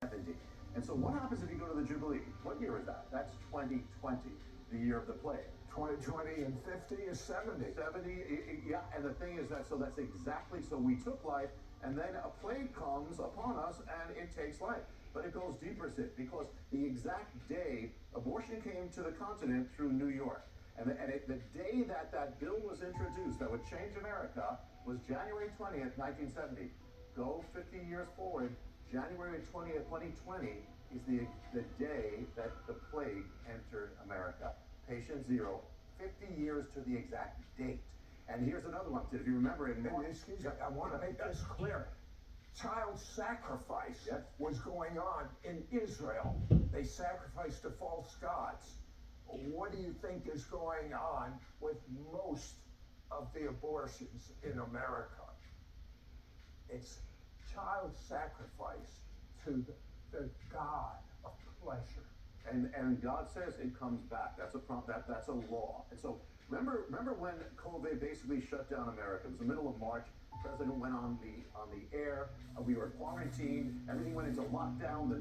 70. And so what happens if you go to the Jubilee? What year is that? That's 2020, the year of the plague. 2020 and 50 is 70. 70, yeah, and the thing is that, so that's exactly, so we took life, and then a plague comes upon us, and it takes life. But it goes deeper, Sid, because the exact day abortion came to the continent through New York, the day that that bill was introduced that would change America was January 20th, 1970. Go 50 years forward, January 20th, 2020 is the day that the plague entered America. Patient zero, 50 years to the exact date. And here's another one, if you remember it. Excuse me, I want to make this clear. Child sacrifice was going on in Israel. They sacrificed to false gods. What do you think is going on with most of the abortions in America? It's child sacrifice to the God of pleasure. And God says it comes back. That's a law. And so remember when COVID basically shut down America? It was the middle of March. The president went on the air. We were quarantined. Everything went into lockdown.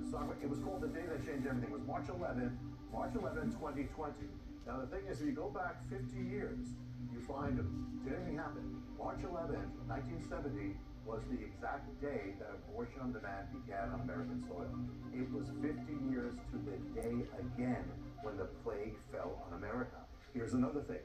It was called the day that changed everything. It was March 11th, 2020. Now the thing is, if you go back 50 years, you find, did anything happen? March 11th, 1970 was the exact day that abortion on demand began on American soil. It was 50 years to the day again when the plague fell on America. Here's another thing.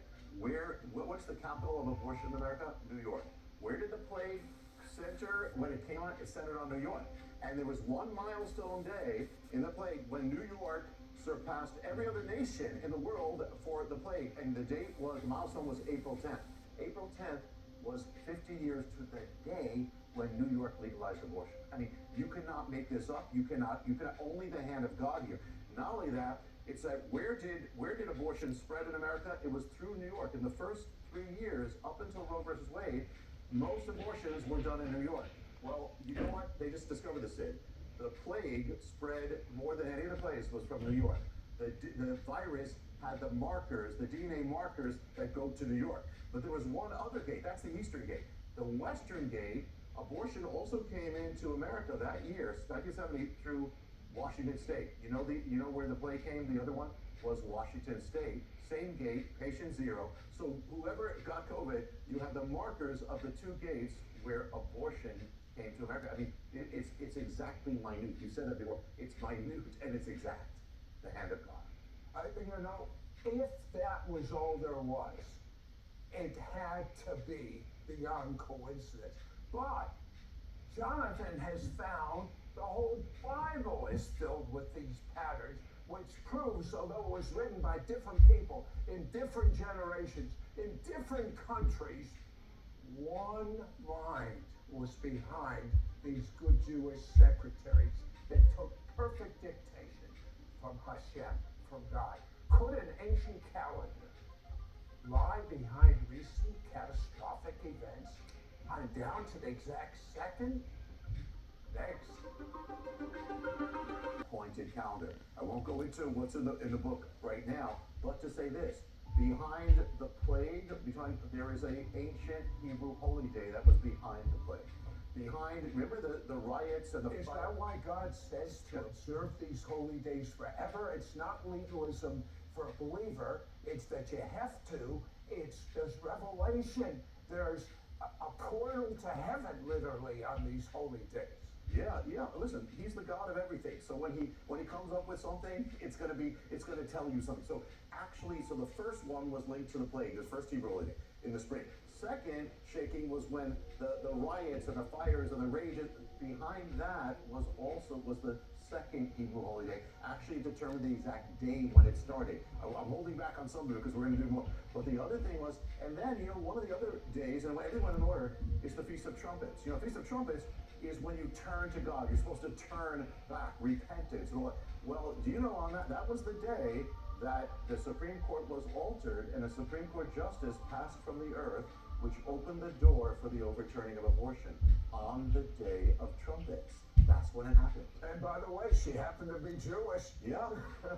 What's the capital of abortion in America? New York. Where did the plague center when it came on? It centered on New York. And there was one milestone day in the plague when New York surpassed every other nation in the world for the plague. And the milestone was April 10th. April 10th was 50 years to the day when New York legalized abortion. I mean, you cannot make this up. You cannot, only the hand of God here. Not only that, it's that where did abortion spread in America? It was through New York. In the first 3 years, up until Roe versus Wade, most abortions were done in New York. Well, you know what? They just discovered this, Sid. The plague spread more than any other place was from New York. The virus had the markers, the DNA markers that go to New York. But there was one other gate. That's the Eastern Gate. The Western Gate, abortion also came into America that year, 1970, through Washington State. You know where the plague came? The other one was Washington State. Same gate, patient zero. So whoever got COVID, you have the markers of the two gates where abortion came to America. I mean, it's exactly minute. You said that before. It's minute and it's exact. The hand of God. If that was all there was, it had to be beyond coincidence. But Jonathan has found the whole Bible is filled with these patterns, which proves, although it was written by different people in different generations, in different countries, one mind was behind these good Jewish secretaries that took perfect dictation from Hashem, from God. Could an ancient calendar lie behind recent catastrophic events on down to the exact second? Next. Appointed calendar. I won't go into what's in the book right now, but to say this. Behind the plague, there is an ancient Hebrew holy day that was behind the plague. Remember the riots and the Is that why God says to observe these holy days forever? It's not legalism for a believer. It's that you have to. There's revelation. There's a portal to heaven, literally, on these holy days. Yeah. Listen, he's the God of everything. So when he comes up with something, it's gonna tell you something. So actually, the first one was linked to the plague, the first Hebrew holiday in the spring. Second shaking was when the riots and the fires and the rage behind that was the second Hebrew holiday. Actually determined the exact day when it started. I'm holding back on some of it because we're going to do more. But the other thing was, and then one of the other days, and everyone in order, is the Feast of Trumpets. Feast of Trumpets is when you turn to God. You're supposed to turn back, repentance. Well, do you know on that was the day that the Supreme Court was altered and a Supreme Court justice passed from the earth, which opened the door for the overturning of abortion on the day of trumpets. That's when it happened. And by the way, she happened to be Jewish. Yeah,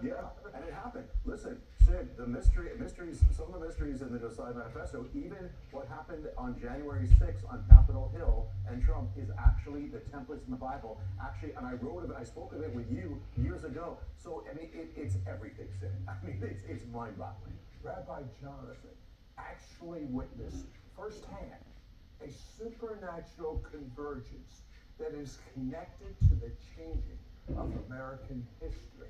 yeah, and it happened. Listen, Sid, mysteries, some of the mysteries in the Josiah Manifesto, even what happened on January 6th on Capitol Hill and Trump is actually the templates in the Bible. Actually, and I wrote of it, I spoke of it with you years ago. So, I mean, it's everything, Sid. I mean, it's mind-boggling. Rabbi Jonathan actually witnessed firsthand a supernatural convergence that is connected to the changing of American history.